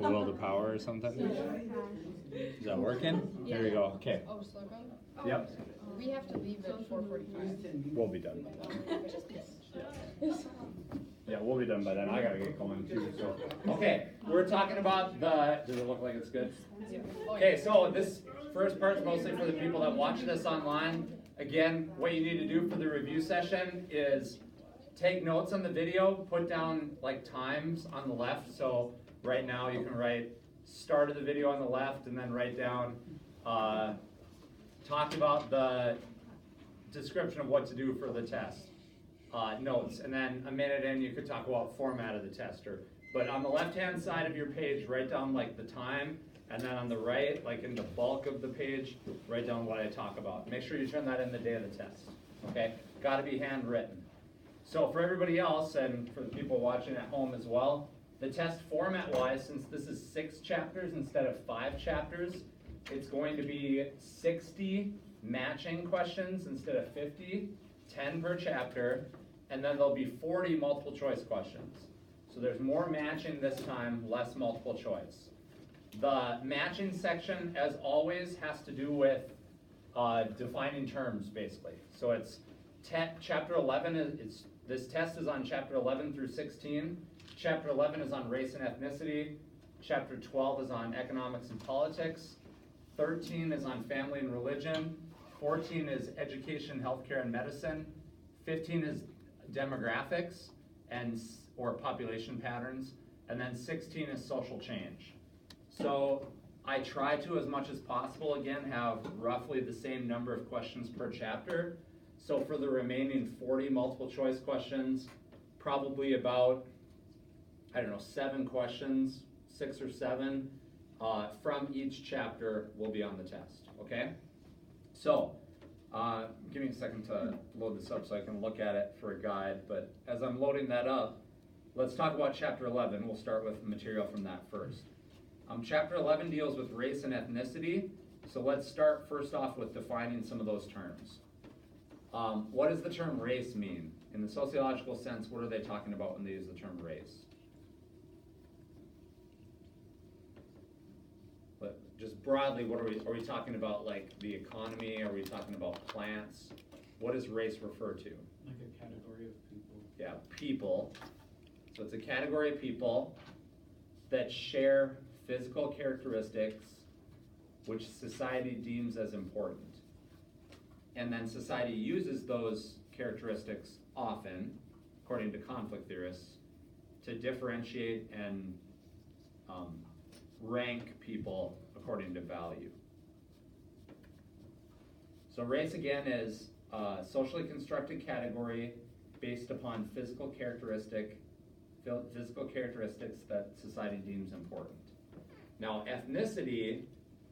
the will to power or something? Is that working? Yeah. There we go. Okay. Oh, slow go? Yep. We have to leave at 4:45. We'll be done. Yeah, we'll be done by then. I gotta get going too. So, okay, we're talking about the. Does it look like it's good? Okay, so this first part's mostly for the people that watch this online. Again, what you need to do for the review session is take notes on the video, put down like times on the left. So right now you can write start of the video on the left and then write down talk about the description of what to do for the test. Notes, and then a minute in you could talk about format of the tester. But on the left hand side of your page, write down like the time, and then on the right, like in the bulk of the page, write down what I talk about. Make sure you turn that in the day of the test. Okay? Got to be handwritten. So for everybody else, and for the people watching at home as well, the test format-wise, since this is 6 chapters instead of 5 chapters, it's going to be 60 matching questions instead of 50, 10 per chapter, and then there'll be 40 multiple choice questions. So there's more matching this time, less multiple choice. The matching section, as always, has to do with defining terms, basically. So it's chapter 11, this test is on chapter 11 through 16. Chapter 11 is on race and ethnicity. Chapter 12 is on economics and politics. 13 is on family and religion. 14 is education, healthcare, and medicine. 15 is demographics or population patterns. And then 16 is social change. So I try to, as much as possible, again, have roughly the same number of questions per chapter. So for the remaining 40 multiple choice questions, probably about, 7 questions, 6 or 7 from each chapter will be on the test, okay? So, give me a second to load this up so I can look at it for a guide, but as I'm loading that up, let's talk about chapter 11. We'll start with material from that first. Chapter 11 deals with race and ethnicity, so let's start first off with defining some of those terms. What does the term race mean? In the sociological sense, what are they talking about when they use the term race? But just broadly, what are we talking about, like the economy? Are we talking about plants? What does race refer to? Like a category of people. Yeah, people. So it's a category of people that share physical characteristics which society deems as important. And then society uses those characteristics often, according to conflict theorists, to differentiate and rank people according to value. So race, again, is a socially constructed category based upon physical characteristics that society deems important. Now, ethnicity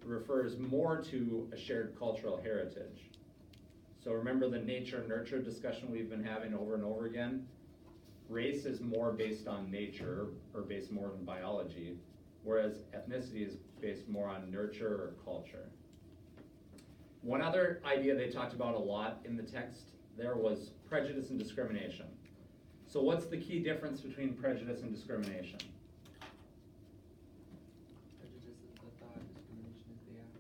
refers more to a shared cultural heritage. So remember the nature-nurture discussion we've been having over and over again? Race is more based on nature, or based more on biology, whereas ethnicity is based more on nurture or culture. One other idea they talked about a lot in the text there was prejudice and discrimination. So what's the key difference between prejudice and discrimination? Prejudice is the thought, discrimination is the act.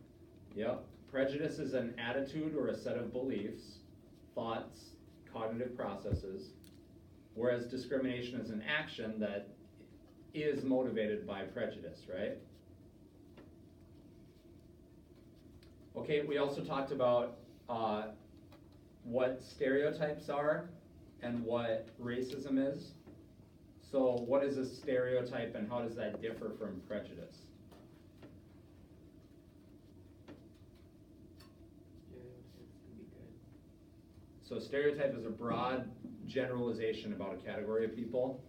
Yep. Prejudice is an attitude or a set of beliefs, thoughts, cognitive processes, whereas discrimination is an action that is motivated by prejudice, right? Okay, we also talked about what stereotypes are and what racism is. So what is a stereotype and how does that differ from prejudice? Stereotypes can be good. So stereotype is a broad generalization about a category of people.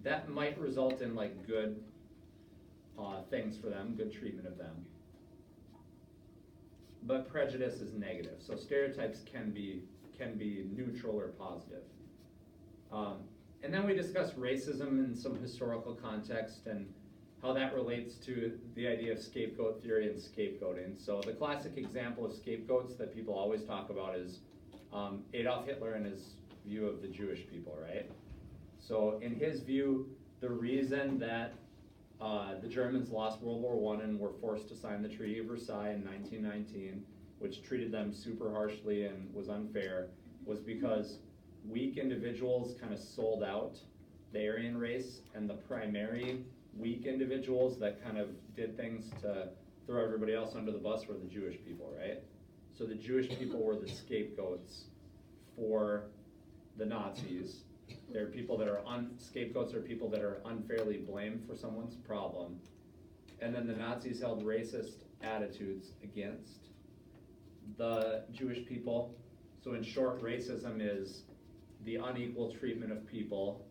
That might result in like good things for them, good treatment of them. But prejudice is negative. So stereotypes can be neutral or positive. And then we discussed racism in some historical context and how that relates to the idea of scapegoat theory and scapegoating. So the classic example of scapegoats that people always talk about is Adolf Hitler and his view of the Jewish people, right? So in his view, the reason that The Germans lost World War I and were forced to sign the Treaty of Versailles in 1919, which treated them super harshly and was unfair, was because weak individuals kind of sold out the Aryan race, and the primary weak individuals that kind of did things to throw everybody else under the bus were the Jewish people, right? So the Jewish people were the scapegoats for the Nazis. They're people that are scapegoats are people that are unfairly blamed for someone's problem. And then the Nazis held racist attitudes against the Jewish people. So in short, racism is the unequal treatment of people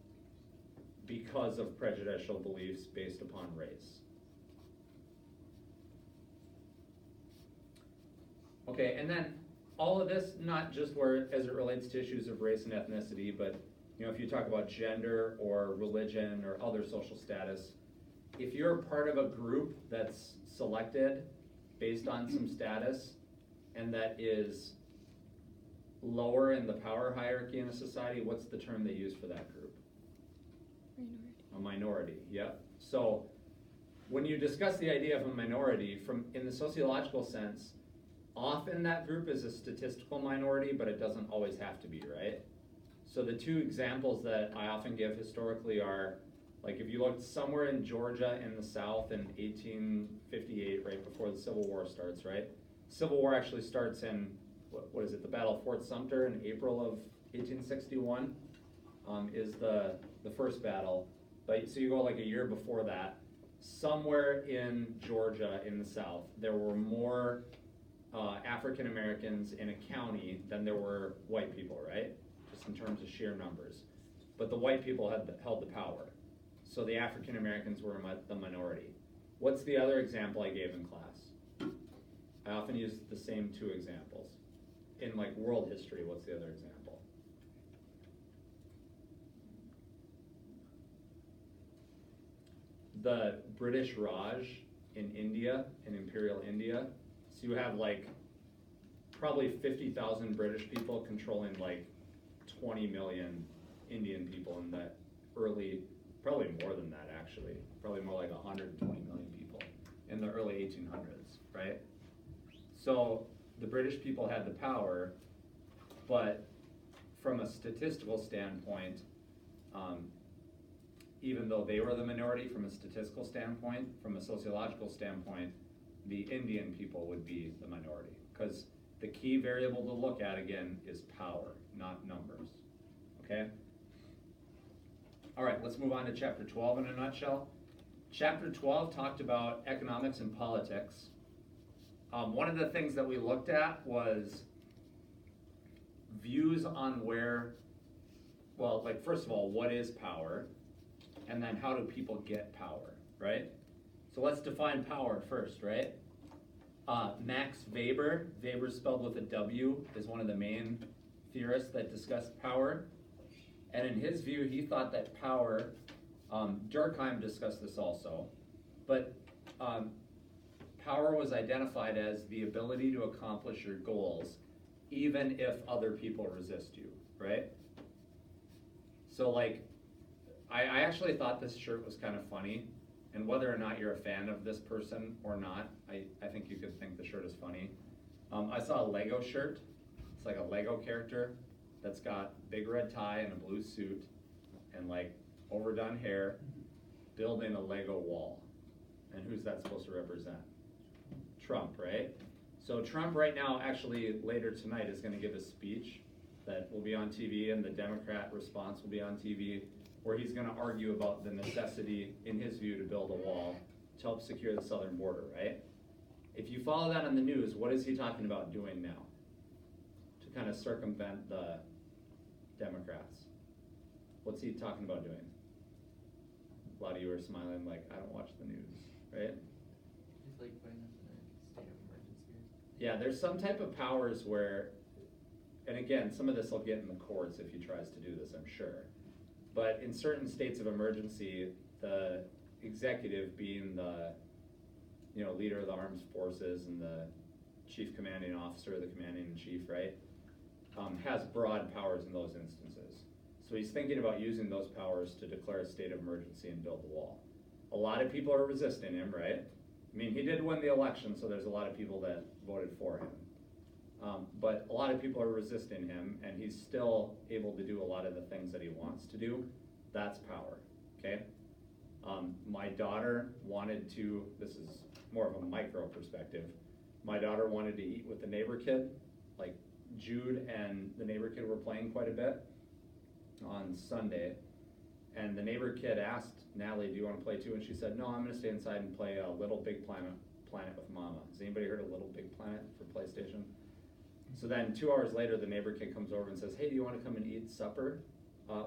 because of prejudicial beliefs based upon race. Okay, and then all of this, not just where as it relates to issues of race and ethnicity, but if you talk about gender or religion or other social status, if you're part of a group that's selected based on some status and that is lower in the power hierarchy in a society, what's the term they use for that group? Minority. A minority, yep. So when you discuss the idea of a minority in the sociological sense, often that group is a statistical minority, but it doesn't always have to be, right? So the two examples that I often give historically are, like if you looked somewhere in Georgia in the South in 1858, right before the Civil War starts, right? Civil War actually starts in, what is it, the Battle of Fort Sumter in April of 1861 is the first battle. But so you go like a year before that, somewhere in Georgia in the South, there were more African Americans in a county than there were white people, right? Just in terms of sheer numbers. But the white people held the power. So the African Americans were the minority. What's the other example I gave in class? I often use the same two examples. In like world history, what's the other example? The British Raj in India, in Imperial India. So you have like probably 50,000 British people controlling like 20 million Indian people in that early, probably more than that actually, probably more like 120 million people in the early 1800s, right? So the British people had the power, but from a statistical standpoint, even though they were the minority from a statistical standpoint, from a sociological standpoint, the Indian people would be the minority. Because the key variable to look at again is power, not numbers, okay? All right, let's move on to chapter 12 in a nutshell. Chapter 12 talked about economics and politics. One of the things that we looked at was views on where, well, like first of all, what is power? And then how do people get power, right? So let's define power first, right? Max Weber, Weber spelled with a W, is one of the main theorists that discussed power. And in his view, he thought that power, Durkheim discussed this also, but power was identified as the ability to accomplish your goals, even if other people resist you, right? So like, I actually thought this shirt was kind of funny, and whether or not you're a fan of this person or not, I think you could think the shirt is funny. I saw a Lego shirt. It's like a Lego character that's got big red tie and a blue suit and like overdone hair building a Lego wall. And who's that supposed to represent? Trump, right? So Trump right now, actually later tonight, is going to give a speech that will be on TV, and the Democrat response will be on TV, where he's going to argue about the necessity, in his view, to build a wall to help secure the southern border, right? If you follow that on the news, what is he talking about doing now to kind of circumvent the Democrats? What's he talking about doing? A lot of you are smiling like, I don't watch the news, right? It's like putting us in a state of emergency. Yeah, there's some type of powers where, and again, some of this will get in the courts if he tries to do this, I'm sure. But in certain states of emergency, the executive, being the leader of the armed forces and the chief commanding officer, the commanding in chief, right, has broad powers in those instances. So he's thinking about using those powers to declare a state of emergency and build the wall. A lot of people are resisting him, right? I mean, he did win the election, so there's a lot of people that voted for him. But a lot of people are resisting him, and he's still able to do a lot of the things that he wants to do. That's power, okay? My daughter wanted to, this is more of a micro perspective, my daughter wanted to eat with the neighbor kid. Like Jude and the neighbor kid were playing quite a bit on Sunday. And the neighbor kid asked Natalie, do you want to play too? And she said, no, I'm going to stay inside and play Little Big Planet with Mama. Has anybody heard of Little Big Planet for PlayStation? So then 2 hours later, the neighbor kid comes over and says, hey, do you want to come and eat supper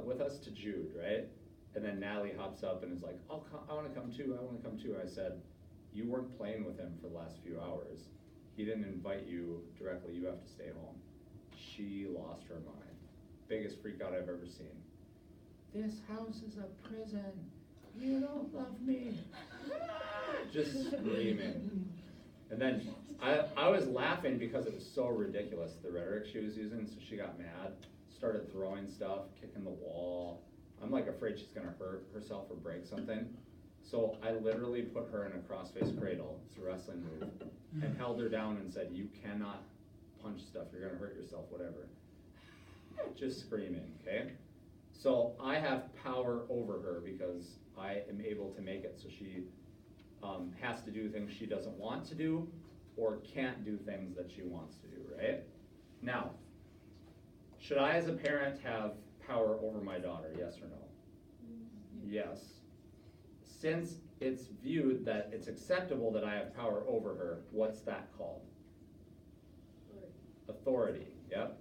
with us to Jude, right? And then Natalie hops up and is like, I want to come too, I want to come too. I said, you weren't playing with him for the last few hours. He didn't invite you directly, you have to stay home. She lost her mind. Biggest freak out I've ever seen. This house is a prison. You don't love me. Just screaming. And then I was laughing because it was so ridiculous, the rhetoric she was using, so she got mad, started throwing stuff, kicking the wall. I'm like afraid she's gonna hurt herself or break something. So I literally put her in a cross-face cradle, it's a wrestling move, and held her down and said, you cannot punch stuff, you're gonna hurt yourself, whatever. Just screaming, okay? So I have power over her because I am able to make it so she has to do things she doesn't want to do or can't do things that she wants to do, right? Now, should I as a parent have power over my daughter, yes or no? Yes. Since it's viewed that it's acceptable that I have power over her, what's that called? Authority, yep.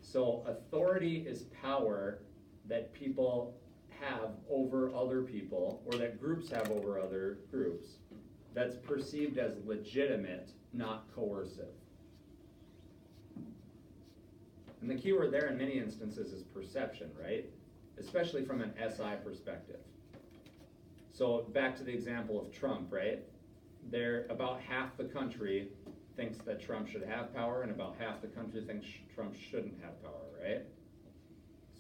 So authority is power that people have over other people, or that groups have over other groups, that's perceived as legitimate, not coercive. And the key word there in many instances is perception, right? Especially from an SI perspective. So back to the example of Trump, right? About half the country thinks that Trump should have power, and about half the country thinks Trump shouldn't have power, right?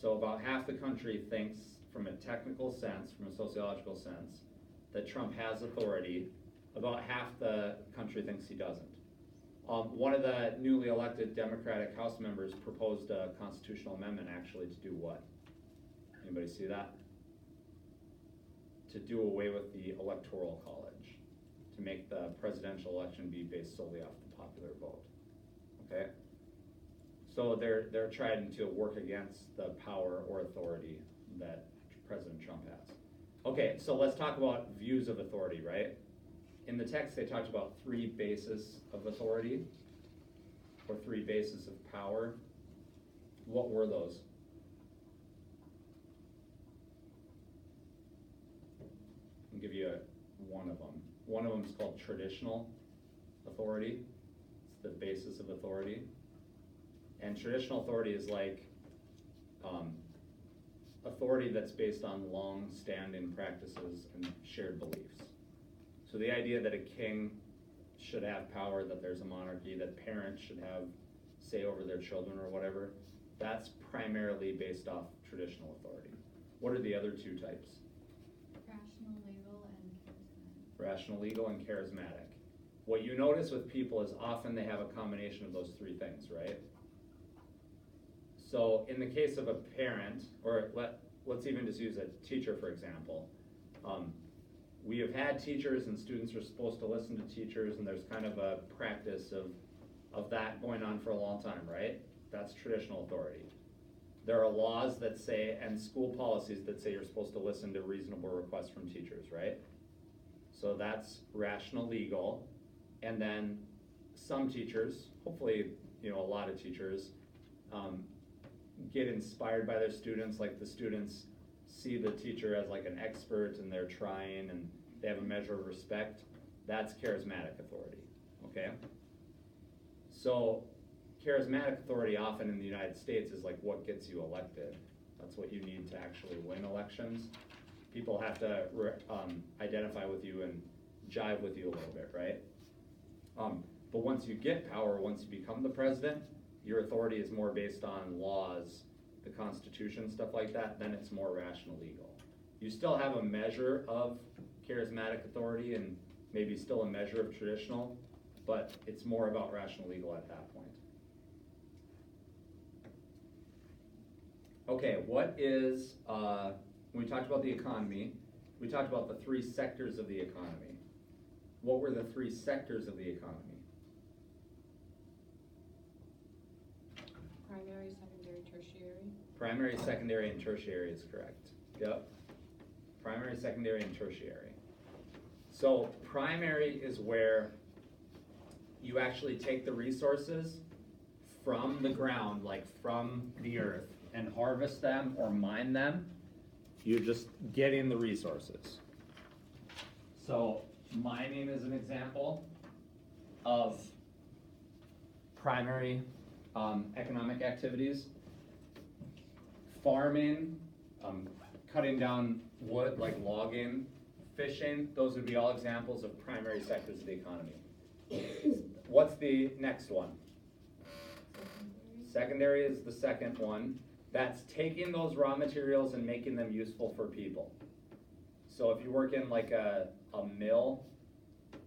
So about half the country thinks, from a technical sense, from a sociological sense, that Trump has authority. About half the country thinks he doesn't. One of the newly elected Democratic House members proposed a constitutional amendment actually to do what? Anybody see that? To do away with the Electoral College, to make the presidential election be based solely off the popular vote, okay? So they're trying to work against the power or authority that President Trump has. Okay, so let's talk about views of authority, right? In the text, they talked about 3 bases of authority, or 3 bases of power. What were those? I'll give you one of them. One of them is called traditional authority. It's the basis of authority. And traditional authority is like authority that's based on long-standing practices and shared beliefs. So the idea that a king should have power, that there's a monarchy, that parents should have say over their children or whatever, that's primarily based off traditional authority. What are the other 2 types? Rational, legal, and charismatic. Rational, legal, and charismatic. What you notice with people is often they have a combination of those 3 things, right? So in the case of a parent, or let's even just use a teacher for example, we have had teachers and students are supposed to listen to teachers, and there's kind of a practice of that going on for a long time, right? That's traditional authority. There are laws that say, and school policies that say you're supposed to listen to reasonable requests from teachers, right? So that's rational, legal. And then some teachers, hopefully, a lot of teachers, get inspired by their students, like the students see the teacher as like an expert and they're trying and they have a measure of respect. That's charismatic authority, okay? So charismatic authority often in the United States is like what gets you elected. That's what you need to actually win elections. People have to identify with you and jive with you a little bit, right? But once you get power, once you become the president, your authority is more based on laws, the Constitution, stuff like that, then it's more rational legal. You still have a measure of charismatic authority and maybe still a measure of traditional, but it's more about rational legal at that point. Okay, what is, when we talked about the economy, we talked about the three sectors of the economy. What were the three sectors of the economy? Primary, secondary, tertiary. Primary, secondary, and tertiary is correct. Yep. Primary, secondary, and tertiary. So primary is where you actually take the resources from the ground, like from the earth, and harvest them or mine them. You're just getting the resources. So mining is an example of primary economic activities. Farming, cutting down wood like logging, fishing, those would be all examples of primary sectors of the economy. What's the next one? Secondary is the second one. That's taking those raw materials and making them useful for people. So if you work in like a mill,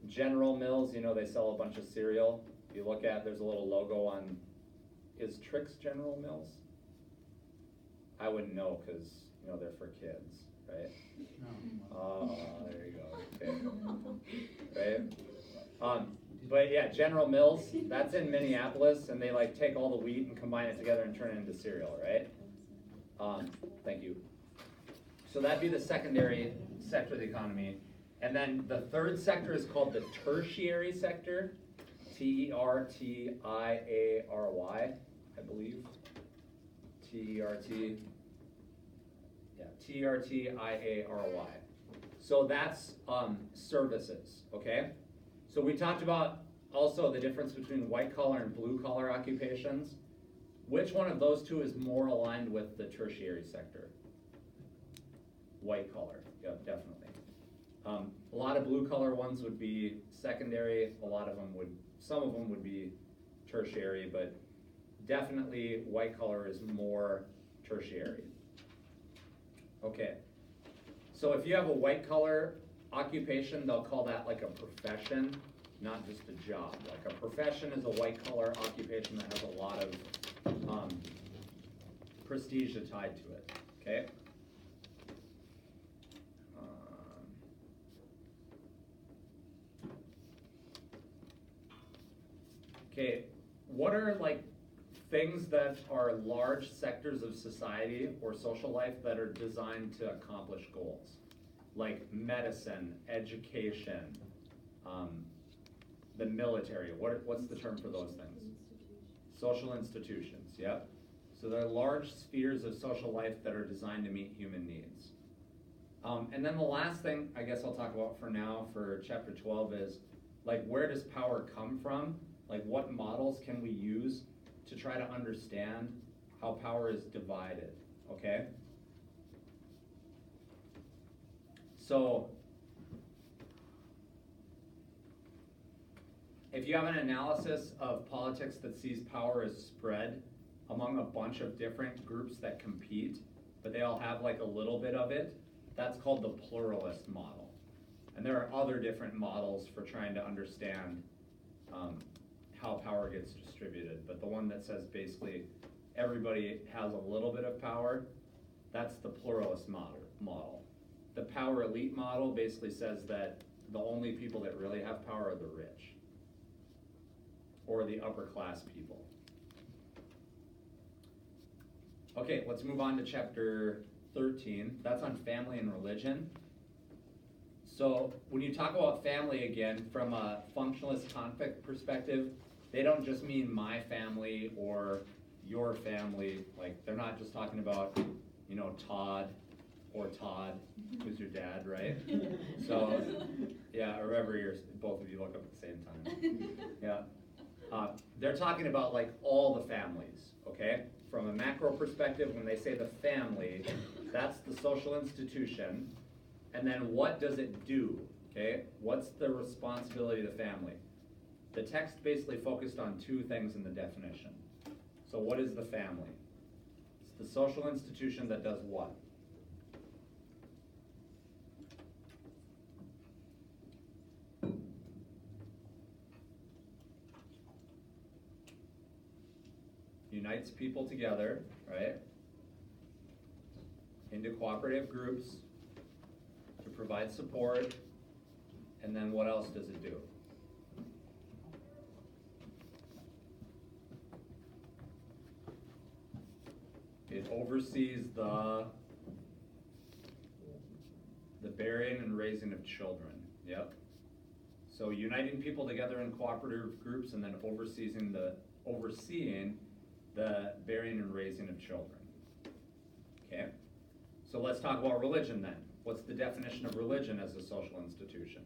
General Mills, you know, they sell a bunch of cereal. You look at, there's a little logo on, is Trix General Mills? I wouldn't know because, you know, they're for kids, right? No. Oh, there you go, okay. Right? But yeah, General Mills, that's in Minneapolis, and they like take all the wheat and combine it together and turn it into cereal, right? Thank you. So that'd be the secondary sector of the economy. And then the third sector is called the tertiary sector, Tertiary, I believe. T-E-R-T, yeah, Tertiary. So that's services, okay? So we talked about also the difference between white collar and blue collar occupations. Which one of those two is more aligned with the tertiary sector? White collar, yep, definitely. A lot of blue collar ones would be secondary, some of them would be tertiary, but definitely white collar is more tertiary. Okay, so if you have a white collar occupation, they'll call that like a profession, not just a job. Like a profession is a white collar occupation that has a lot of prestige tied to it, okay? Okay, what are like things that are large sectors of society or social life that are designed to accomplish goals? Like medicine, education, the military, what's the term for those things? Social institutions, yep. So they're large spheres of social life that are designed to meet human needs. And then the last thing I guess I'll talk about for now for chapter 12 is like, where does power come from? Like, what models can we use to try to understand how power is divided, okay? So if you have an analysis of politics that sees power as spread among a bunch of different groups that compete, but they all have like a little bit of it, that's called the pluralist model. And there are other different models for trying to understand how power gets distributed, but the one that says basically everybody has a little bit of power, that's the pluralist model. The power elite model basically says that the only people that really have power are the rich, or the upper class people. Okay, let's move on to chapter 13. That's on family and religion. So when you talk about family again, from a functionalist conflict perspective, they don't just mean my family or your family. Like, they're not just talking about, you know, Todd, who's your dad, right? So, yeah, or whoever both of you look up at the same time. Yeah. They're talking about like all the families, okay? From a macro perspective, when they say the family, that's the social institution. And then what does it do, okay? What's the responsibility of the family? The text basically focused on two things in the definition. So what is the family? It's the social institution that does what? unites people together, right? Into cooperative groups to provide support. And then what else does it do? It oversees the bearing and raising of children. Yep. So uniting people together in cooperative groups and then overseeing the bearing and raising of children. Okay. So let's talk about religion then. What's the definition of religion as a social institution?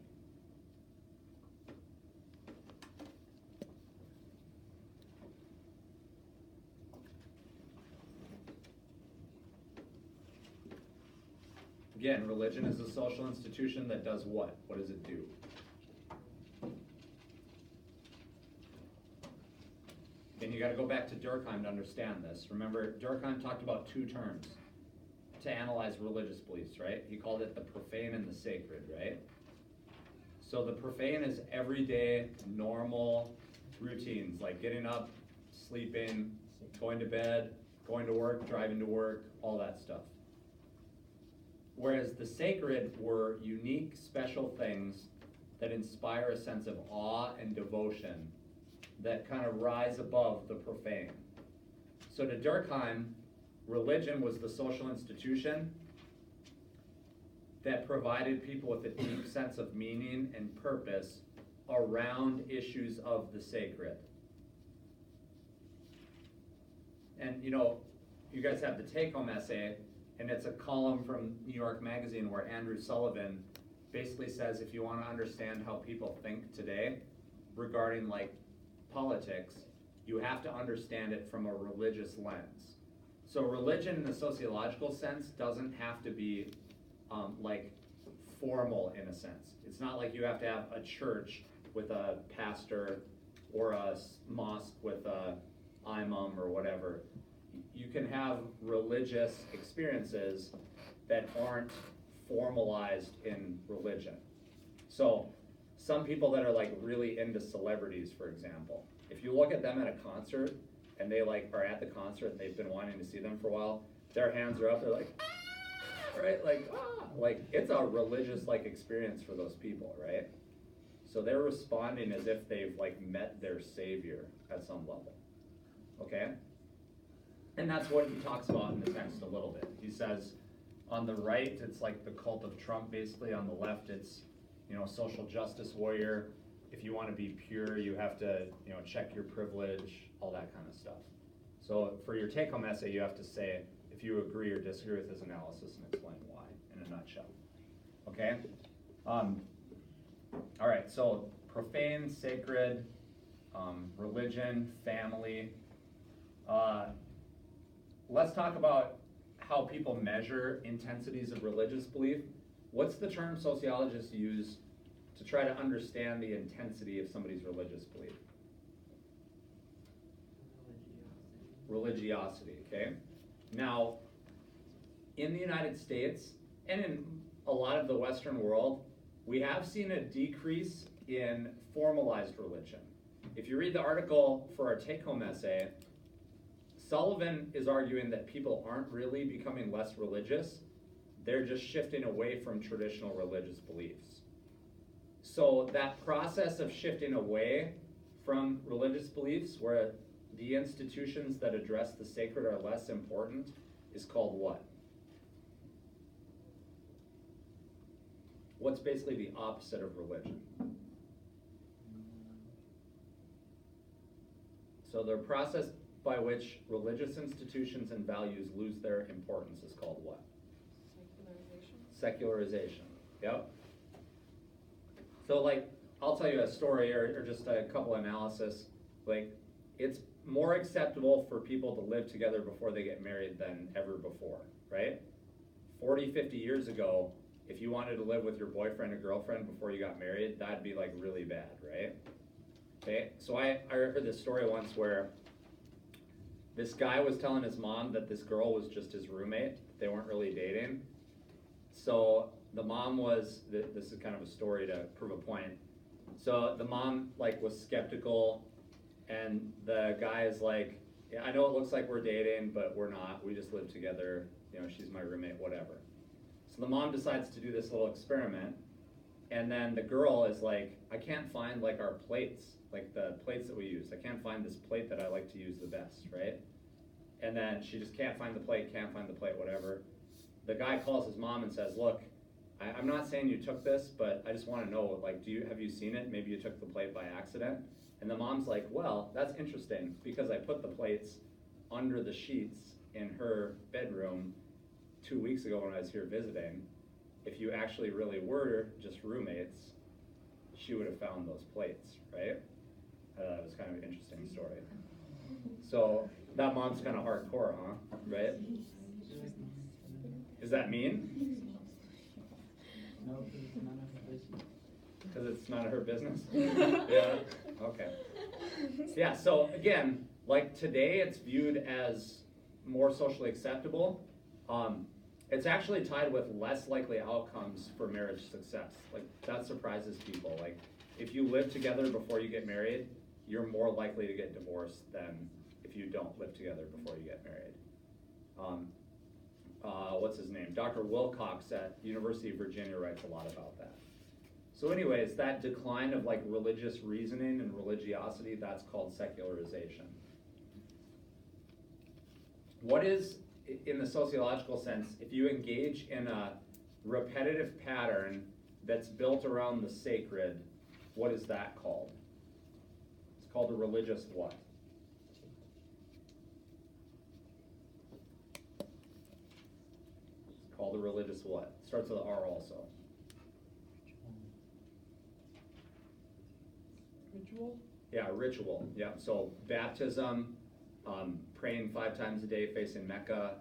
Again, religion is a social institution that does what? What does it do? And you got to go back to Durkheim to understand this. Remember, Durkheim talked about two terms to analyze religious beliefs, right? He called it the profane and the sacred, right? So the profane is everyday, normal routines, like getting up, sleeping, going to bed, going to work, driving to work, all that stuff. Whereas the sacred were unique, special things that inspire a sense of awe and devotion that kind of rise above the profane. So to Durkheim, religion was the social institution that provided people with a deep sense of meaning and purpose around issues of the sacred. And you know, you guys have the take-home essay, and it's a column from New York Magazine where Andrew Sullivan basically says if you want to understand how people think today regarding like politics, you have to understand it from a religious lens. So religion in the sociological sense doesn't have to be like formal in a sense. It's not like you have to have a church with a pastor or a mosque with a imam or whatever. You can have religious experiences that aren't formalized in religion. So some people that are like really into celebrities, for example, if you look at them at a concert and they like are at the concert and they've been wanting to see them for a while, their hands are up, they're like, right? Like it's a religious like experience for those people, right? So they're responding as if they've like met their savior at some level, okay? And that's what he talks about in the text a little bit. He says on the right, it's like the cult of Trump, basically. On the left, it's, you know, social justice warrior. If you want to be pure, you have to, you know, check your privilege, all that kind of stuff. So for your take-home essay, you have to say if you agree or disagree with his analysis and explain why in a nutshell. Okay? All right, so profane, sacred, religion, family. Let's talk about how people measure intensities of religious belief. What's the term sociologists use to try to understand the intensity of somebody's religious belief? Religiosity, okay? Now, in the United States and in a lot of the Western world, we have seen a decrease in formalized religion. If you read the article for our take-home essay, Sullivan is arguing that people aren't really becoming less religious, they're just shifting away from traditional religious beliefs. So that process of shifting away from religious beliefs, where the institutions that address the sacred are less important, is called what? What's basically the opposite of religion? So the process by which religious institutions and values lose their importance is called what? Secularization. Yep. So like, I'll tell you a story or just a couple analysis. Like, it's more acceptable for people to live together before they get married than ever before, right? 40, 50 years ago, if you wanted to live with your boyfriend or girlfriend before you got married, that'd be like really bad, right? Okay, so I heard this story once where this guy was telling his mom that this girl was just his roommate. They weren't really dating. So the mom was, this is kind of a story to prove a point. So the mom like was skeptical, and the guy is like, yeah, I know it looks like we're dating, but we're not, we just live together, you know, she's my roommate, whatever. So the mom decides to do this little experiment, and then the girl is like, I can't find like our plates, like the plates that we use. I can't find this plate that I like to use the best, right? And then she just can't find the plate, whatever. The guy calls his mom and says, look, I'm not saying you took this, but I just want to know, like, have you seen it? Maybe you took the plate by accident. And the mom's like, well, that's interesting because I put the plates under the sheets in her bedroom 2 weeks ago when I was here visiting. If you actually really were just roommates, she would have found those plates, right? That was kind of an interesting story. So that mom's kind of hardcore, huh? Right? Is that mean? No, because it's none of her business. Because it's none of her business? Yeah, okay. Yeah, so again, like today it's viewed as more socially acceptable. It's actually tied with less likely outcomes for marriage success. Like that surprises people. Like if you live together before you get married, you're more likely to get divorced than if you don't live together before you get married. What's his name? Dr. Wilcox at University of Virginia writes a lot about that. So anyways, that decline of like religious reasoning and religiosity, that's called secularization. What is, in the sociological sense, if you engage in a repetitive pattern that's built around the sacred, what is that called? It's called a religious what? It's called a religious what? Starts with an R also. Ritual? Yeah, ritual. Yeah. So baptism, praying 5 times a day facing Mecca,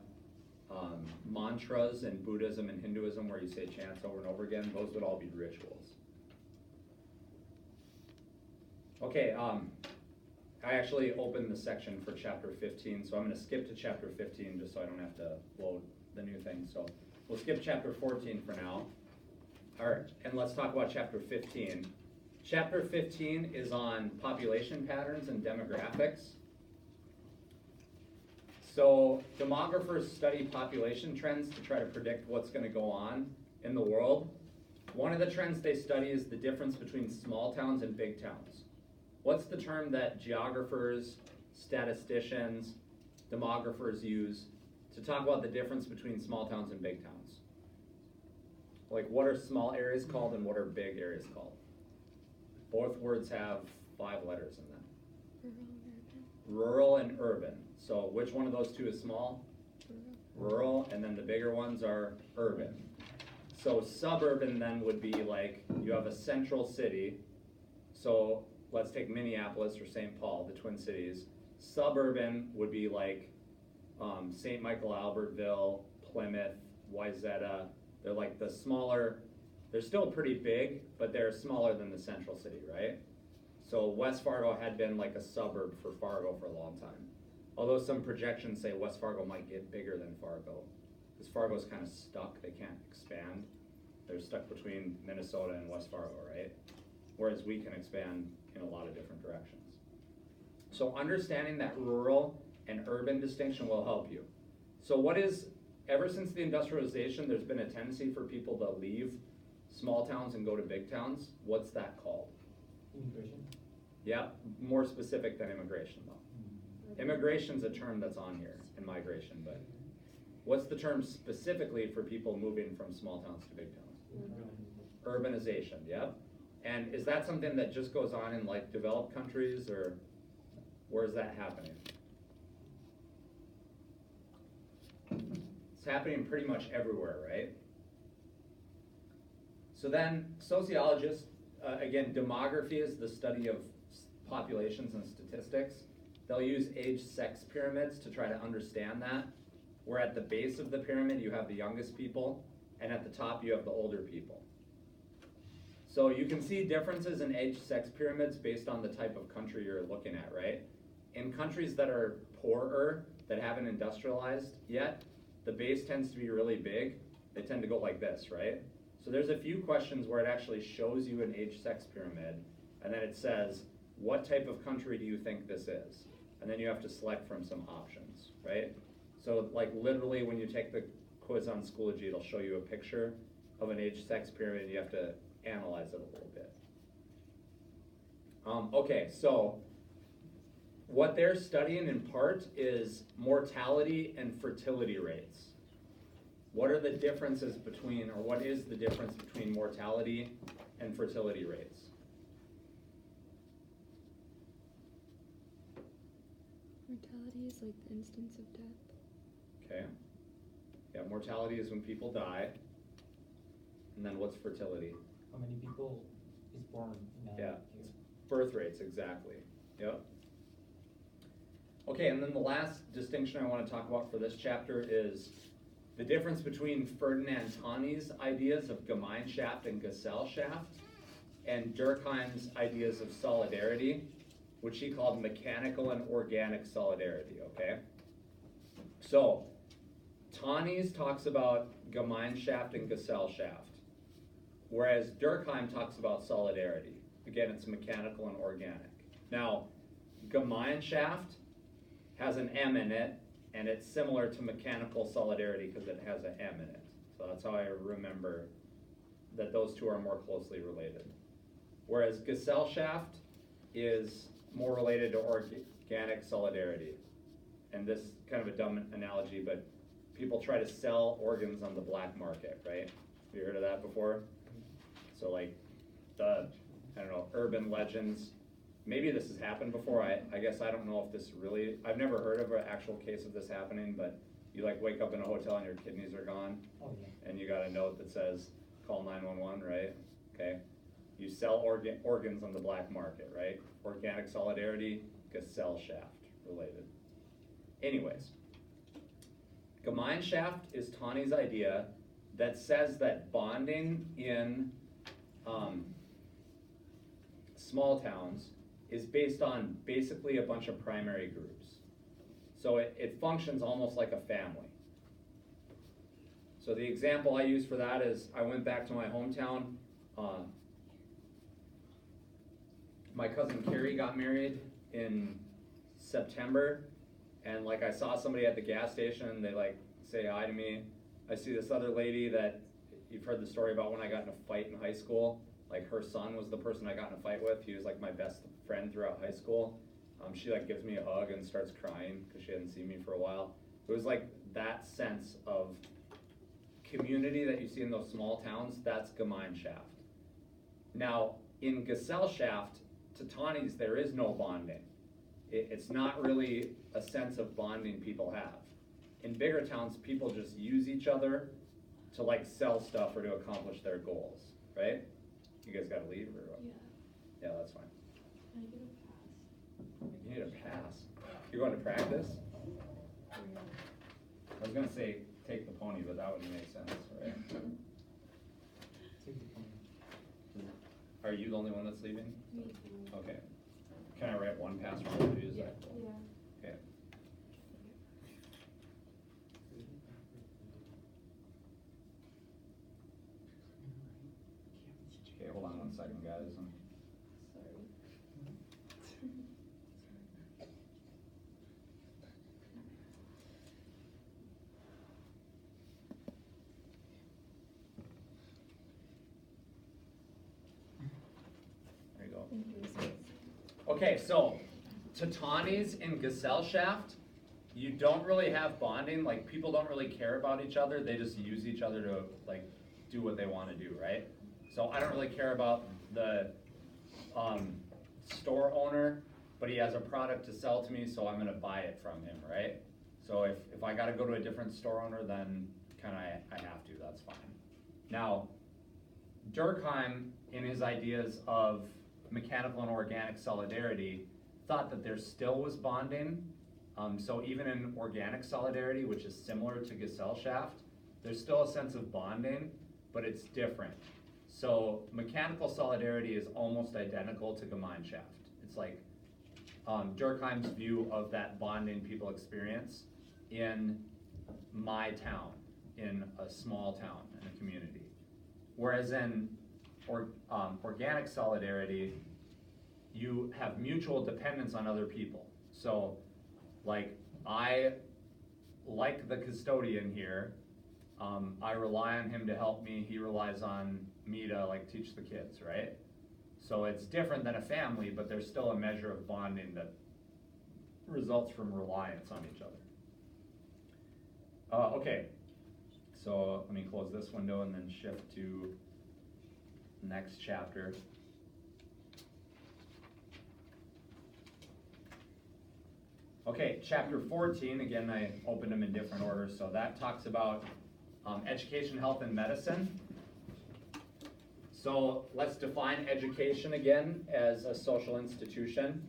mantras in Buddhism and Hinduism where you say chants over and over again, those would all be rituals. Okay, I actually opened the section for chapter 15, so I'm going to skip to chapter 15 just so I don't have to load the new thing. So we'll skip chapter 14 for now. All right, and let's talk about chapter 15. Chapter 15 is on population patterns and demographics. So demographers study population trends to try to predict what's going to go on in the world. One of the trends they study is the difference between small towns and big towns. What's the term that geographers, statisticians, demographers use to talk about the difference between small towns and big towns? Like what are small areas called and what are big areas called? Both words have 5 letters in them. Rural and urban. So which one of those two is small? Rural, and then the bigger ones are urban. So suburban then would be like you have a central city. So let's take Minneapolis or St. Paul, the Twin Cities. Suburban would be like St. Michael, Albertville, Plymouth, Wayzata. They're like the smaller. They're still pretty big, but they're smaller than the central city, right? So West Fargo had been like a suburb for Fargo for a long time. Although some projections say West Fargo might get bigger than Fargo, because Fargo's kind of stuck, they can't expand. They're stuck between Minnesota and West Fargo, right? Whereas we can expand in a lot of different directions. So understanding that rural and urban distinction will help you. So ever since the industrialization, there's been a tendency for people to leave small towns and go to big towns. What's that called? Immigration. Yeah, more specific than immigration though. Immigration's a term that's on here, and migration, but what's the term specifically for people moving from small towns to big towns? Urbanization, yep. And is that something that just goes on in like developed countries, or where is that happening? It's happening pretty much everywhere, right? So then sociologists, again, demography is the study of populations and statistics. They'll use age-sex pyramids to try to understand that, where at the base of the pyramid you have the youngest people, and at the top you have the older people. So you can see differences in age-sex pyramids based on the type of country you're looking at, right? In countries that are poorer, that haven't industrialized yet, the base tends to be really big. They tend to go like this, right? So there's a few questions where it actually shows you an age-sex pyramid, and then it says, what type of country do you think this is? and then you have to select from some options, right? So like literally when you take the quiz on Schoology, it'll show you a picture of an age-sex pyramid, and you have to analyze it a little bit. Okay, so what they're studying in part is mortality and fertility rates. What are the differences between, or what is the difference between mortality and fertility rates? Mortality is like the instance of death. Okay. Yeah, mortality is when people die. And then what's fertility? How many people is born in a Yeah. year? Birth rates, exactly. Yep. Okay, and then the last distinction I want to talk about for this chapter is the difference between Ferdinand Tani's ideas of Gemeinschaft and Gesellschaft and Durkheim's ideas of solidarity, which he called mechanical and organic solidarity, okay? So, Tani's talks about Gemeinschaft and Gesellschaft, whereas Durkheim talks about solidarity. Again, it's mechanical and organic. Now, Gemeinschaft has an M in it, and it's similar to mechanical solidarity because it has an M in it. So that's how I remember that those two are more closely related. Whereas Gesellschaft is more related to organic solidarity. And this is kind of a dumb analogy, but people try to sell organs on the black market, right? Have you heard of that before? So like the, I don't know, urban legends. Maybe this has happened before. I guess I don't know if this really, I've never heard of an actual case of this happening, but you like wake up in a hotel and your kidneys are gone, Oh, yeah. and you got a note that says, call 911, right? Okay. You sell organs on the black market, right? Organic solidarity, Gesellschaft related. Anyways, Gemeinschaft is Tani's idea that says that bonding in small towns is based on basically a bunch of primary groups. So it functions almost like a family. So the example I use for that is I went back to my hometown. My cousin Carrie got married in September, and like I saw somebody at the gas station, they like say hi to me. I see this other lady that you've heard the story about when I got in a fight in high school. Like her son was the person I got in a fight with. He was like my best friend throughout high school. She like gives me a hug and starts crying because she hadn't seen me for a while. It was like that sense of community that you see in those small towns. That's Gemeinschaft. Now in Gesellschaft, to Tani's, there is no bonding. It's not really a sense of bonding people have. In bigger towns, people just use each other to like sell stuff or to accomplish their goals, right? You guys gotta leave or what? Yeah. Yeah, that's fine. Can I get a pass? You need a pass. You're going to practice? I was gonna say take the pony, but that wouldn't make sense, right? Take the point. Are you the only one that's leaving? Me too. Okay. Can I write one pass for you to use that? Yeah. Okay. Okay, hold on one second, guys. Sorry. There you go. Thank you. Okay, so to Tani's in Gesellschaft, you don't really have bonding. Like people don't really care about each other. They just use each other to like do what they want to do, right? So I don't really care about the store owner, but he has a product to sell to me, so I'm gonna buy it from him, right? So if I gotta go to a different store owner, then kinda I have to, that's fine. Now, Durkheim, in his ideas of mechanical and organic solidarity, thought that there still was bonding. So even in organic solidarity, which is similar to Gesellschaft, there's still a sense of bonding, but it's different. So mechanical solidarity is almost identical to Gemeinschaft. It's like Durkheim's view of that bonding people experience in my town, in a small town, in a community. Whereas in organic solidarity, you have mutual dependence on other people. So Like, I like the custodian here. I rely on him to help me, he relies on me to like teach the kids, right? So it's different than a family, but there's still a measure of bonding that results from reliance on each other. Okay, so let me close this window and then shift to next chapter. Okay, chapter 14, again, I opened them in different orders, so that talks about education, health, and medicine. So let's define education again as a social institution.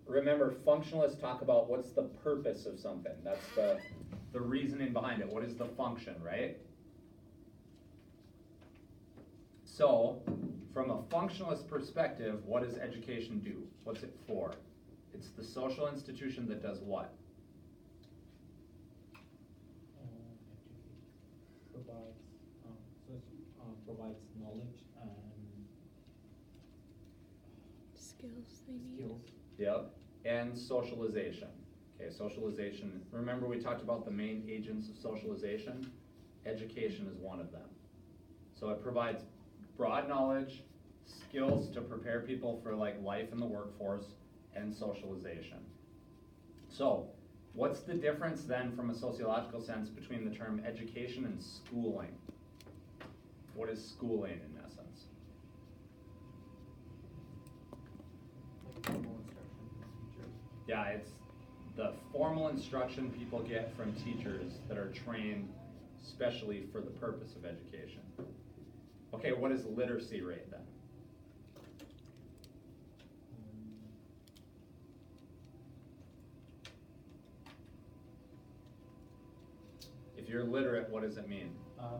Remember, functionalists talk about what's the purpose of something. That's the reasoning behind it. What is the function, right? So, from a functionalist perspective, what does education do? What's it for? It's the social institution that does what? Provides knowledge and Skills they need. skills. Yep. And socialization. Okay, socialization. Remember we talked about the main agents of socialization? Education is one of them. So it provides broad knowledge, skills to prepare people for like life in the workforce, and socialization. So, what's the difference then from a sociological sense between the term education and schooling? What is schooling in essence? Like formal instruction from teachers. Yeah, it's the formal instruction people get from teachers that are trained specially for the purpose of education. Okay, what is literacy rate then? If you're literate, what does it mean? I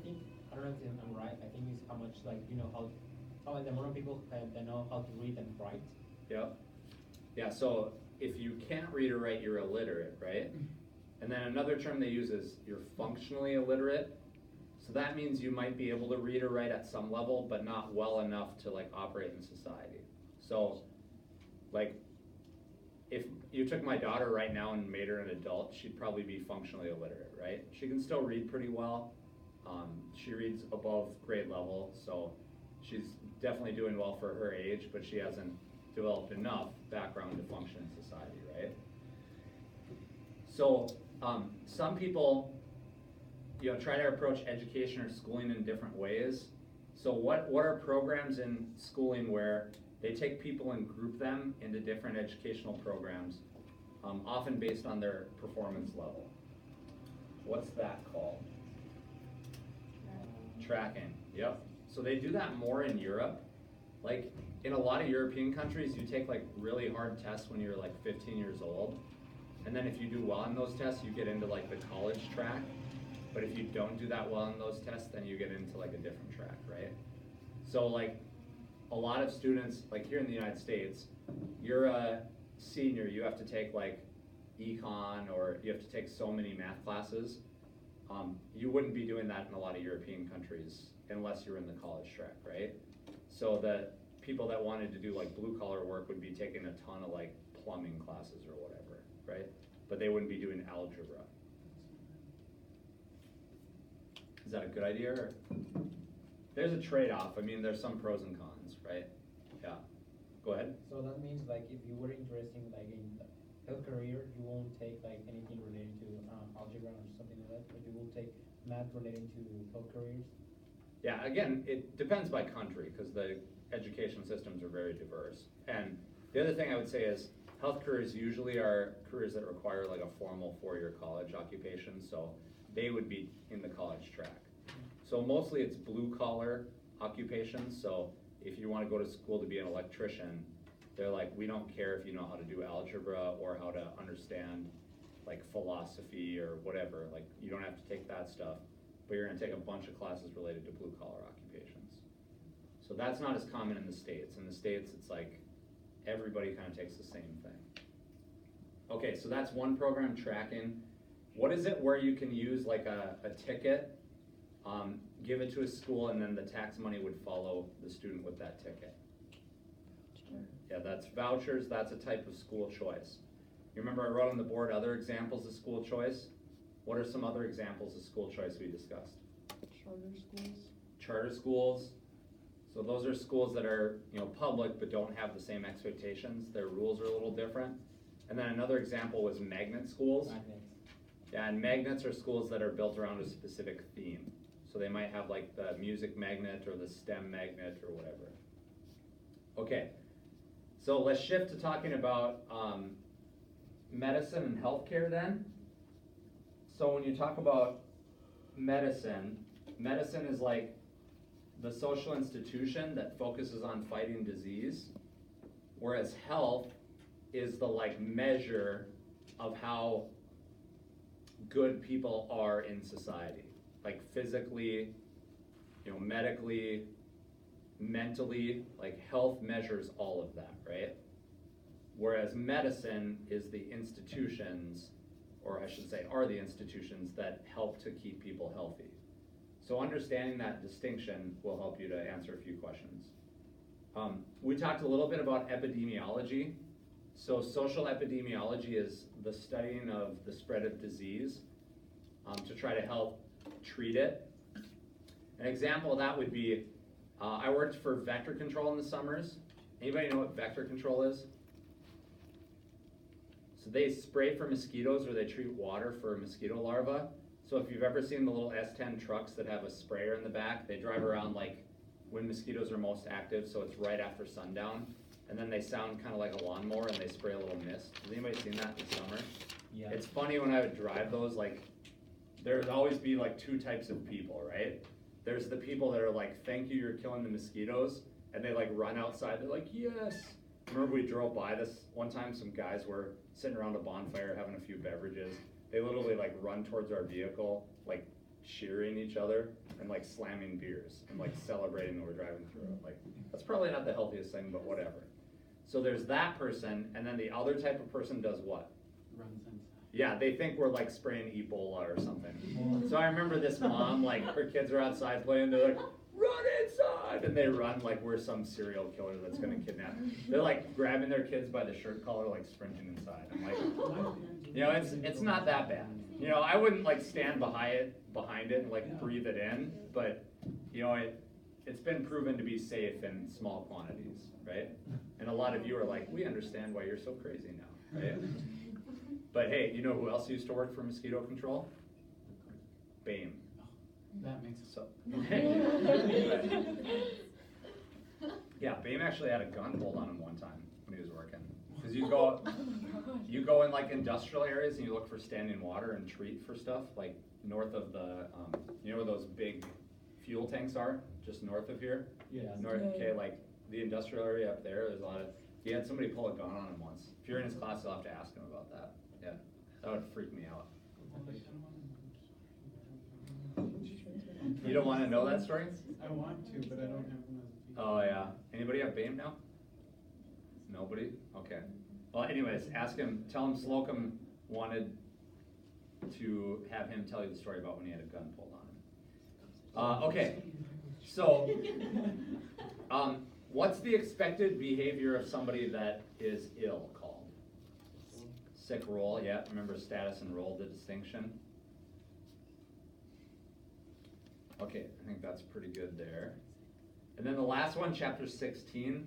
think, I don't know if I'm right, I think it's how much, like, you know, how like the amount of people that know how to read and write. Yep. Yeah, so if you can't read or write, you're illiterate, right? And then another term they use is you're functionally illiterate. So that means you might be able to read or write at some level, but not well enough to like operate in society. So, like, if you took my daughter right now and made her an adult, she'd probably be functionally illiterate, right? She can still read pretty well. She reads above grade level, so she's definitely doing well for her age, but she hasn't developed enough background to function in society, right? So some people, you know, try to approach education or schooling in different ways. So what are programs in schooling where they take people and group them into different educational programs, often based on their performance level? What's that called? Tracking, yep. So they do that more in Europe. Like, in a lot of European countries, you take like really hard tests when you're like 15 years old. And then if you do well on those tests, you get into like the college track. But if you don't do that well on those tests, then you get into like a different track, right? So like, a lot of students, like here in the United States, you're a senior, you have to take like econ, or you have to take so many math classes. You wouldn't be doing that in a lot of European countries unless you're in the college track, right? So the people that wanted to do like blue collar work would be taking a ton of like plumbing classes or whatever, right? But they wouldn't be doing algebra. Is that a good idea? Or? There's a trade-off. I mean, there's some pros and cons, right? Yeah. Go ahead. So that means like if you were interested like in health career, you won't take like anything related to algebra or something like that, but you will take math relating to health careers. Yeah, again, it depends by country because the education systems are very diverse. And the other thing I would say is health careers usually are careers that require like a formal 4-year college occupation, so they would be in the college track. So mostly it's blue collar occupations, so if you want to go to school to be an electrician, they're like, we don't care if you know how to do algebra or how to understand like philosophy or whatever, like you don't have to take that stuff, but you're gonna take a bunch of classes related to blue collar occupations. So that's not as common in the States. In the States, it's like everybody kind of takes the same thing. Okay, so that's one program, tracking. What is it where you can use like a ticket, give it to a school, and then the tax money would follow the student with that ticket? Yeah, that's vouchers. That's a type of school choice. You remember I wrote on the board other examples of school choice? What are some other examples of school choice we discussed? Charter schools. Charter schools. So those are schools that are, public but don't have the same expectations. Their rules are a little different. And then another example was magnet schools. Magnets. Yeah, and magnets are schools that are built around a specific theme. So they might have like the music magnet or the STEM magnet or whatever. Okay, so let's shift to talking about medicine and healthcare then. So when you talk about medicine, medicine is like the social institution that focuses on fighting disease, whereas health is the like measure of how good people are in society, like physically, medically, mentally, like health measures all of that, right? Whereas medicine is the institutions, or I should say are the institutions that help to keep people healthy. So understanding that distinction will help you to answer a few questions. We talked a little bit about epidemiology. So social epidemiology is the studying of the spread of disease to try to help treat it. An example of that would be, I worked for vector control in the summers. Anybody know what vector control is? So they spray for mosquitoes or they treat water for mosquito larvae. So if you've ever seen the little S10 trucks that have a sprayer in the back, they drive around like when mosquitoes are most active, so it's right after sundown. And then they sound kind of like a lawnmower and they spray a little mist. Has anybody seen that in the summer? Yeah. It's funny when I would drive those, like, there would always be like two types of people, right? There's the people that are like, thank you, you're killing the mosquitoes. And they like run outside, they're like, yes. Remember we drove by this one time, some guys were sitting around a bonfire having a few beverages. They literally like run towards our vehicle, like cheering each other and like slamming beers and like celebrating that we're driving through it. Like, that's probably not the healthiest thing, but whatever. So there's that person, and then the other type of person does what? Runs inside. Yeah, they think we're like spraying Ebola or something. So I remember this mom, like her kids are outside playing, they're like, run inside! And they run like we're some serial killer that's gonna kidnap. They're like grabbing their kids by the shirt collar, like sprinting inside. I'm like, it's not that bad. I wouldn't like stand behind it and like breathe it in, but it's been proven to be safe in small quantities, right? And a lot of you are like, we understand why you're so crazy now, right? But hey, you know who else used to work for mosquito control? BAME. That makes So, yeah, BAME actually had a gun pulled on him one time when he was working. Because you go in like industrial areas and you look for standing water and treat for stuff, like north of the, where those big fuel tanks are, just north of here? Yeah. Okay, like the industrial area up there, there's a lot of, he had somebody pull a gun on him once. If you're in his class, you'll have to ask him about that. Yeah, that would freak me out. You don't want to know that story? I want to, but I don't have one as a Oh yeah. Anybody have BAME now? Nobody? Okay. Well, anyways, ask him, tell him Slocum wanted to have him tell you the story about when he had a gun pulled on him. Okay, so what's the expected behavior of somebody that is ill called? Sick role, yeah. Remember status and role, the distinction? Okay, I think that's pretty good there. And then the last one, chapter 16,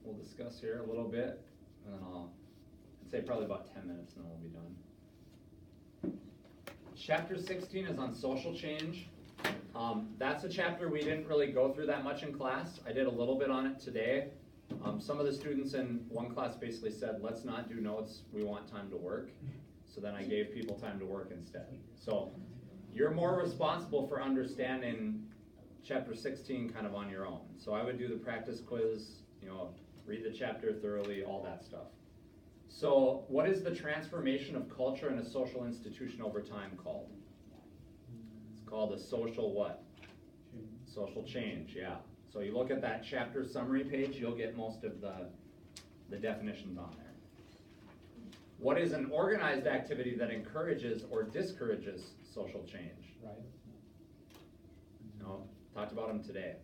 we'll discuss here a little bit, and then I'd say probably about 10 minutes and then we'll be done. Chapter 16 is on social change. That's a chapter we didn't really go through that much in class. I did a little bit on it today. Some of the students in one class basically said, let's not do notes, we want time to work. So then I gave people time to work instead. So you're more responsible for understanding chapter 16 kind of on your own. So I would do the practice quiz, read the chapter thoroughly, all that stuff. So what is the transformation of culture in a social institution over time called? It's called a social what? Social change, yeah. So you look at that chapter summary page, you'll get most of the definitions on there. What is an organized activity that encourages or discourages social change? Right. No, talked about them today.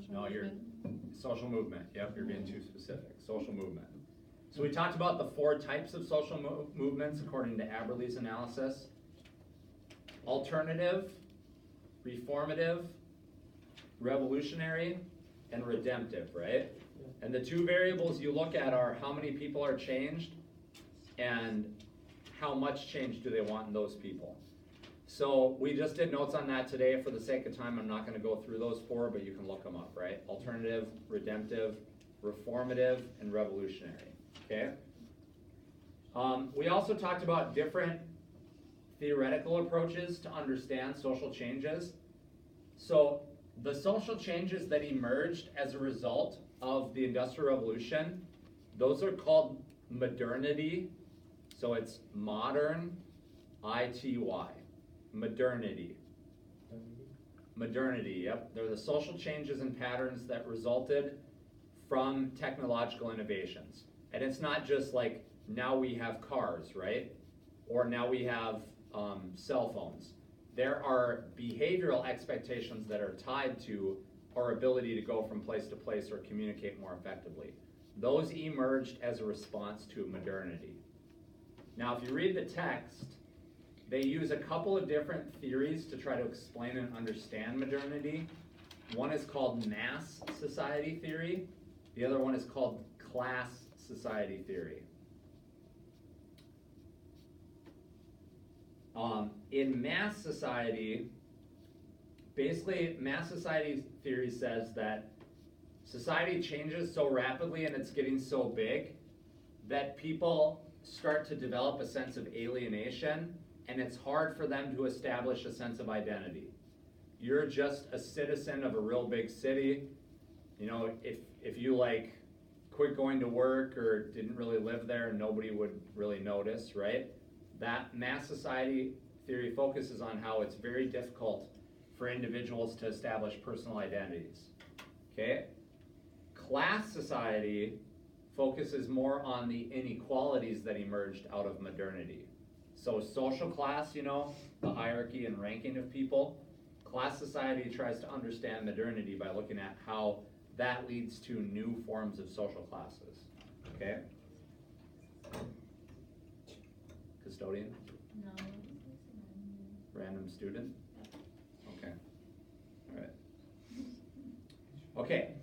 Social No, you're, movement. social movement, yep, you're being too specific, social movement. So we talked about the 4 types of social movements according to Aberle's analysis. Alternative, reformative, revolutionary, and redemptive, right? And the 2 variables you look at are how many people are changed and how much change do they want in those people. So we just did notes on that today. For the sake of time, I'm not going to go through those 4, but you can look them up, right? Alternative, redemptive, reformative, and revolutionary, okay? We also talked about different theoretical approaches to understand social changes. So the social changes that emerged as a result of the Industrial Revolution, those are called modernity. So it's modern, I-T-Y, modernity. Modernity, yep. They're the social changes and patterns that resulted from technological innovations. And it's not just like now we have cars, right? Or now we have cell phones. There are behavioral expectations that are tied to our ability to go from place to place or communicate more effectively. Those emerged as a response to modernity. Now, if you read the text, they use a couple of different theories to try to explain and understand modernity. One is called mass society theory. The other one is called class society theory. In mass society, basically mass society theory says that society changes so rapidly and it's getting so big that people start to develop a sense of alienation, and it's hard for them to establish a sense of identity. You're just a citizen of a real big city. You know, if you like quit going to work or didn't really live there, nobody would really notice, right? That mass society theory focuses on how it's very difficult for individuals to establish personal identities, okay? Class society focuses more on the inequalities that emerged out of modernity. So social class, you know, the hierarchy and ranking of people. Class society tries to understand modernity by looking at how that leads to new forms of social classes, okay? Custodian? No. Random student? Okay, all right. Okay,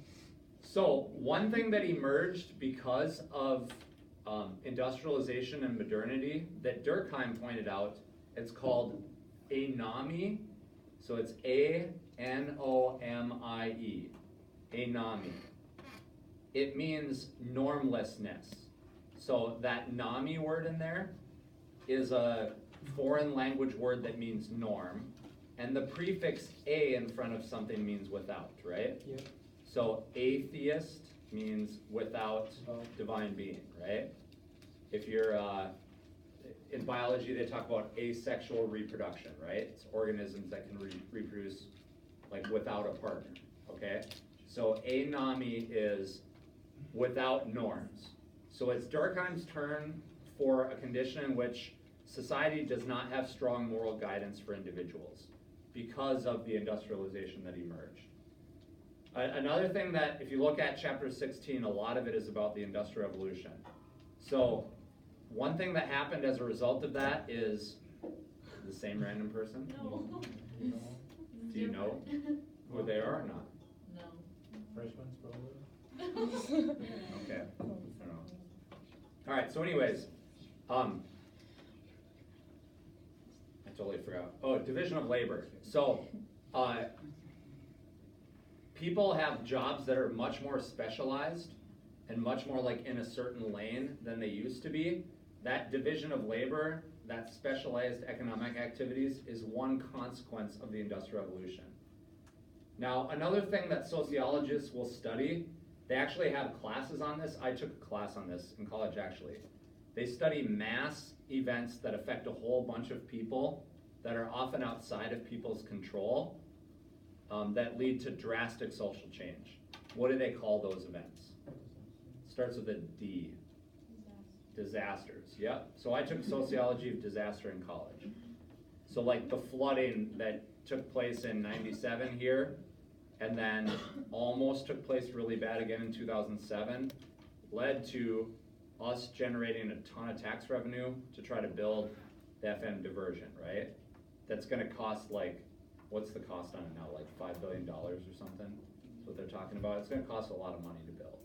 so one thing that emerged because of industrialization and modernity that Durkheim pointed out, it's called anomie. So it's A-N-O-M-I-E, anomie. It means normlessness. So that nami word in there is a foreign language word that means norm, and the prefix a in front of something means without, right? Yep. So atheist means without divine being, right? If you're, in biology they talk about asexual reproduction, right? It's organisms that can reproduce like without a partner, okay? So anomie is without norms. So it's Durkheim's term for a condition in which society does not have strong moral guidance for individuals because of the industrialization that emerged. Another thing that, if you look at chapter 16, a lot of it is about the Industrial Revolution. So one thing that happened as a result of that is the same random person. No. Do you know who they are or not? No. Freshman's probably. Okay. I don't know. All right. So, anyways, I totally forgot. Oh, division of labor. So, people have jobs that are much more specialized and much more like in a certain lane than they used to be. That division of labor, that specialized economic activities, is one consequence of the Industrial Revolution. Now, another thing that sociologists will study, they actually have classes on this. I took a class on this in college, actually. They study mass events that affect a whole bunch of people that are often outside of people's control, that lead to drastic social change. What do they call those events? Starts with a D. Disasters, yep. So I took sociology of disaster in college. So like the flooding that took place in '97 here, and then almost took place really bad again in 2007, led to us generating a ton of tax revenue to try to build the FM diversion, right? That's gonna cost like, what's the cost on it now, like $5 billion or something? That's what they're talking about. It's gonna cost a lot of money to build.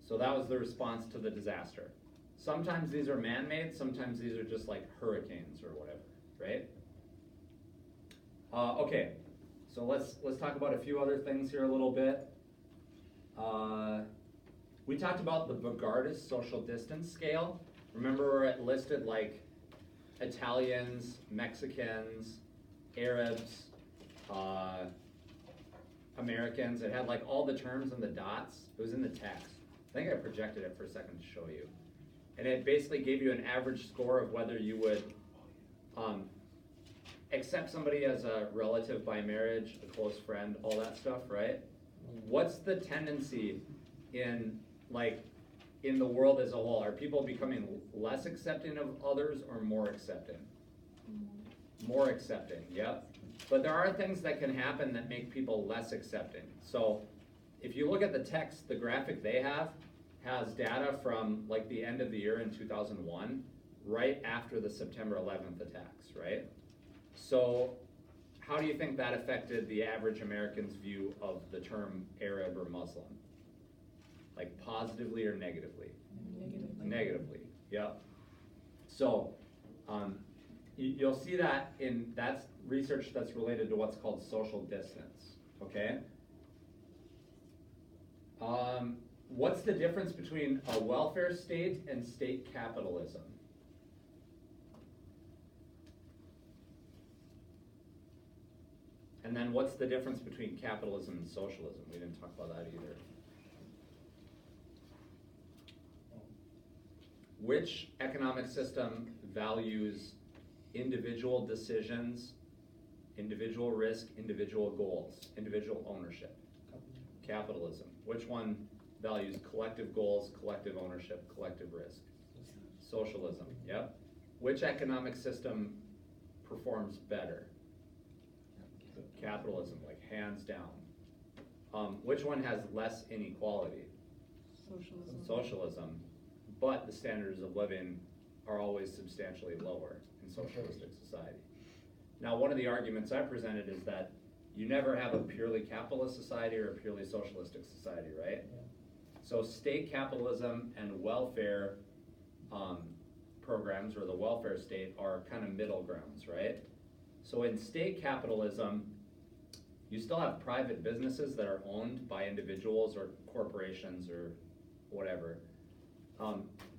So that was the response to the disaster. Sometimes these are man-made, sometimes these are just like hurricanes or whatever, right? Okay, so let's talk about a few other things here a little bit. We talked about the Bogardus social distance scale. Remember where it listed like Italians, Mexicans, Arabs, Americans. It had like all the terms and the dots. It was in the text. I think I projected it for a second to show you. And it basically gave you an average score of whether you would accept somebody as a relative by marriage, a close friend, all that stuff, right? What's the tendency in the world as a whole? Are people becoming less accepting of others or more accepting? More accepting, yep. But there are things that can happen that make people less accepting. So if you look at the text, the graphic they have has data from like the end of the year in 2001, right after the September 11th attacks, right? So how do you think that affected the average American's view of the term Arab or Muslim? Like positively or negatively? Negatively, yep. So you'll see that that's research that's related to what's called social distance, okay? What's the difference between a welfare state and state capitalism? And then what's the difference between capitalism and socialism? We didn't talk about that either. Which economic system values individual decisions, individual risk, individual goals, individual ownership? Capitalism. Which one values collective goals, collective ownership, collective risk? Socialism, yep. Which economic system performs better? Capitalism, like hands down. Which one has less inequality? Socialism. Socialism, but the standards of living are always substantially lower in socialistic society. Now, one of the arguments I presented is that you never have a purely capitalist society or a purely socialistic society, right? Yeah. So state capitalism and welfare programs, or the welfare state, are kind of middle grounds, right? So in state capitalism, you still have private businesses that are owned by individuals or corporations or whatever.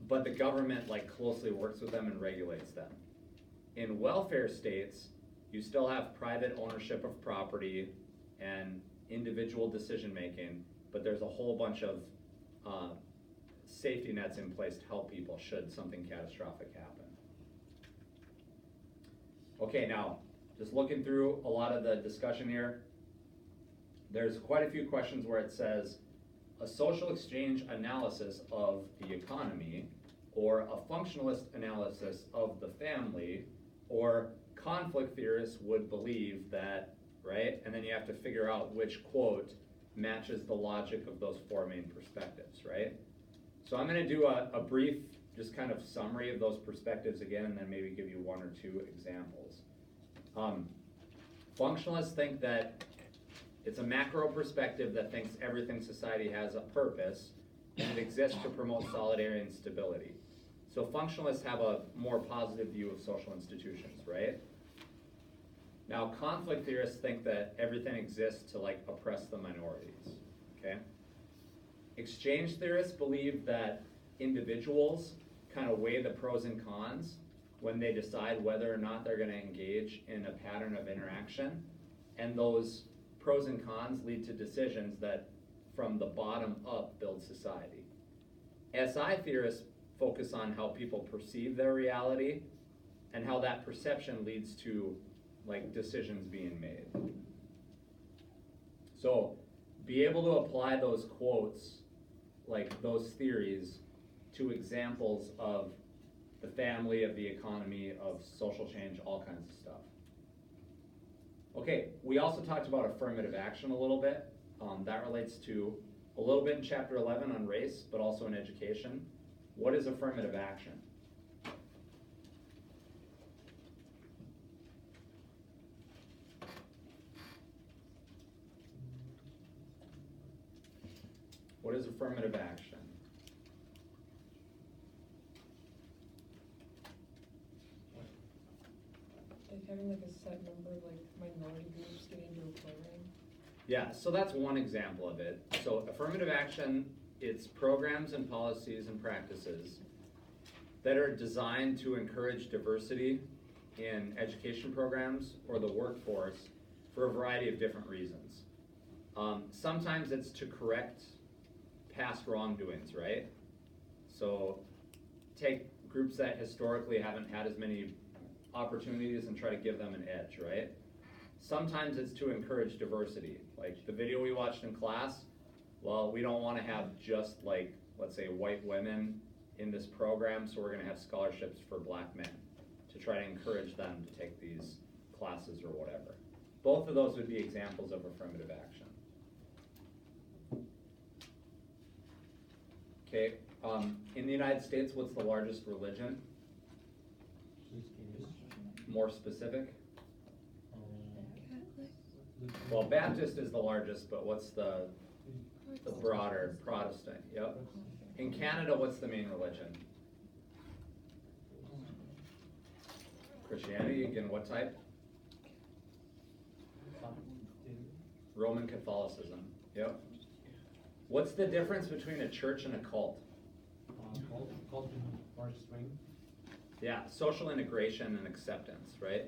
But the government closely works with them and regulates them. In welfare states, you still have private ownership of property and individual decision making, but there's a whole bunch of safety nets in place to help people should something catastrophic happen. Okay, now, just looking through a lot of the discussion here, there's quite a few questions where it says a social exchange analysis of the economy, or a functionalist analysis of the family, or conflict theorists would believe that, right? And then you have to figure out which quote matches the logic of those four main perspectives, right? So I'm going to do a brief, just kind of summary of those perspectives again, and then maybe give you one or two examples. Functionalists think that it's a macro perspective that thinks everything society has a purpose, and it exists to promote solidarity and stability. So functionalists have a more positive view of social institutions, right? Now, conflict theorists think that everything exists to oppress the minorities, okay? Exchange theorists believe that individuals kind of weigh the pros and cons when they decide whether or not they're going to engage in a pattern of interaction, and those pros and cons lead to decisions that from the bottom up build society. SI theorists focus on how people perceive their reality and how that perception leads to decisions being made. So be able to apply those quotes, those theories, to examples of the family, of the economy, of social change, all kinds of stuff. Okay, we also talked about affirmative action a little bit. That relates to a little bit in chapter 11 on race, but also in education. What is affirmative action? What is affirmative action? Like having like a set number of like minority groups get into a program. Yeah, so that's one example of it. So affirmative action, it's programs and policies and practices that are designed to encourage diversity in education programs or the workforce for a variety of different reasons. Sometimes it's to correct past wrongdoings, right? So take groups that historically haven't had as many opportunities and try to give them an edge, right? Sometimes it's to encourage diversity. Like the video we watched in class, well, we don't want to have just like, let's say, white women in this program, so we're going to have scholarships for black men to try to encourage them to take these classes or whatever. Both of those would be examples of affirmative action. Okay, in the United States, what's the largest religion? More specific? Catholic. Well, Baptist is the largest, but what's the broader Protestant? Yep. In Canada, what's the main religion? Christianity, again, what type? Roman Catholicism. Yep. What's the difference between a church and a cult? Cult in March spring. Yeah, social integration and acceptance, right?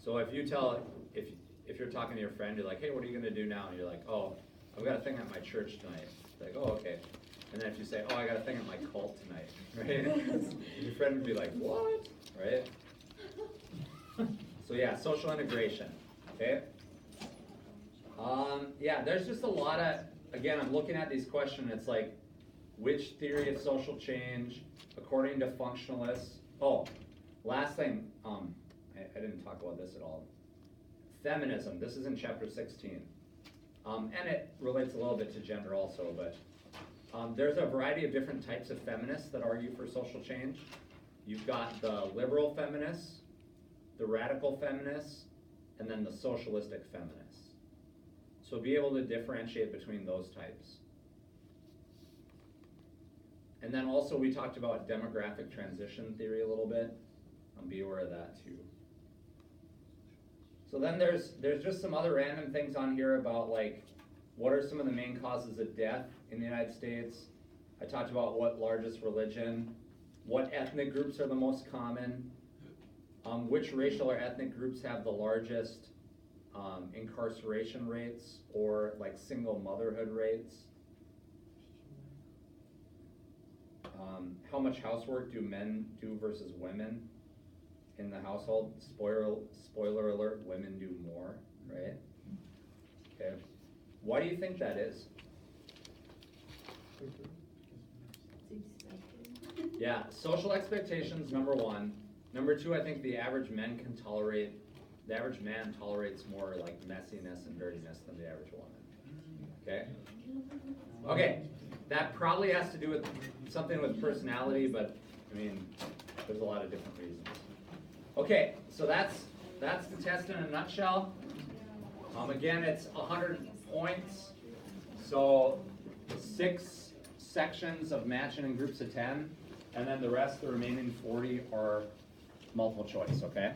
So if you tell, if you're talking to your friend, you're like, hey, what are you gonna do now? And you're like, oh, I've got a thing at my church tonight. It's like, oh, okay. And then if you say, oh, I got a thing at my cult tonight, right? Your friend would be like, what? Right? So yeah, social integration, okay? Yeah, there's just a lot of, again, I'm looking at these questions, it's like, which theory of social change, according to functionalists? Oh, last thing, I didn't talk about this at all. Feminism, this is in chapter 16. And it relates a little bit to gender also, but there's a variety of different types of feminists that argue for social change. You've got the liberal feminists, the radical feminists, and then the socialistic feminists. So be able to differentiate between those types. And then also we talked about demographic transition theory a little bit. Be aware of that too. So then there's just some other random things on here about like, what are some of the main causes of death in the United States? I talked about what largest religion, what ethnic groups are the most common, which racial or ethnic groups have the largest incarceration rates or like single motherhood rates. How much housework do men do versus women in the household? Spoiler alert, women do more, right? Okay. Why do you think that is? Yeah, social expectations, number one. Number two, I think the average man tolerates more like messiness and dirtiness than the average woman. Okay? Okay, that probably has to do with something with personality, but I mean, there's a lot of different reasons. Okay, so that's the test in a nutshell. Again, it's 100 points. So 6 sections of matching in groups of 10, and then the remaining 40 are multiple choice, okay?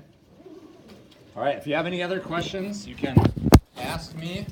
All right, if you have any other questions, you can ask me.